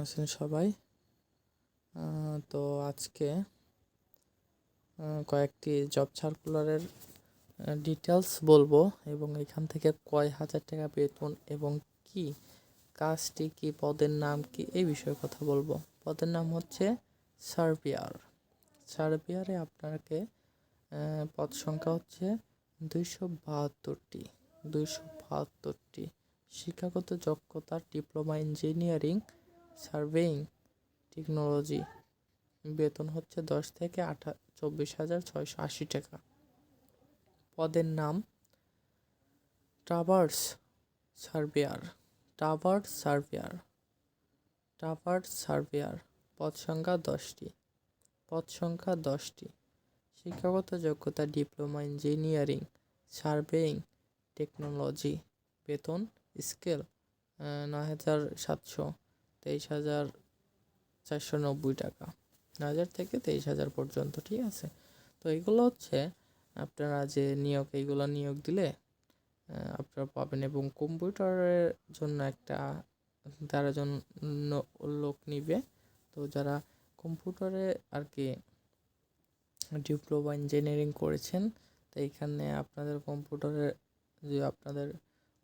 আছেন সবাই? তো আজকে কয়েকটি জব সার্কুলারের ডিটেলস বলবো এবং এখান থেকে কয় হাজার টাকা বেতন এবং কি কাজটি কি, পদের নাম কি, এই বিষয়ে কথা বলবো। পদের নাম হচ্ছে সার্ভেয়ার। সার্ভেয়ারে আপনাকে পদ সংখ্যা হচ্ছে 272টি। শিক্ষাগত যোগ্যতা ডিপ্লোমা ইঞ্জিনিয়ারিং সার্ভেইং টেকনোলজি। বেতন হচ্ছে 10 থেকে 24,680 টাকা। পদের নাম ট্রাভার্স সার্ভেয়ার। পদ সংখ্যা 10টি। শিক্ষাগত যোগ্যতা ডিপ্লোমা ইঞ্জিনিয়ারিং সার্ভেইং টেকনোলজি। বেতন স্কেল 9,700, 23,490 টাকা, 9,000 থেকে 23,000 পর্যন্ত। ঠিক আছে, তো এগুলো হচ্ছে আপনারা যে এইগুলো নিয়োগ দিলে আপনারা পাবেন। এবং কম্পিউটারের জন্য একটা 13 জন লোক নিবে। তো যারা কম্পিউটারে আর কি ডিপ্লোমা ইঞ্জিনিয়ারিং করেছেন, তো এখানে আপনাদের কম্পিউটারে যদি আপনাদের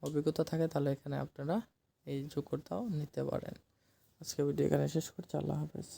অভিজ্ঞতা থাকে তাহলে এখানে আপনারা এই যোগ্যতাও নিতে পারেন। আজকে ভিডিও এখানে শেষ করছি। আল্লাহ হাফেজ।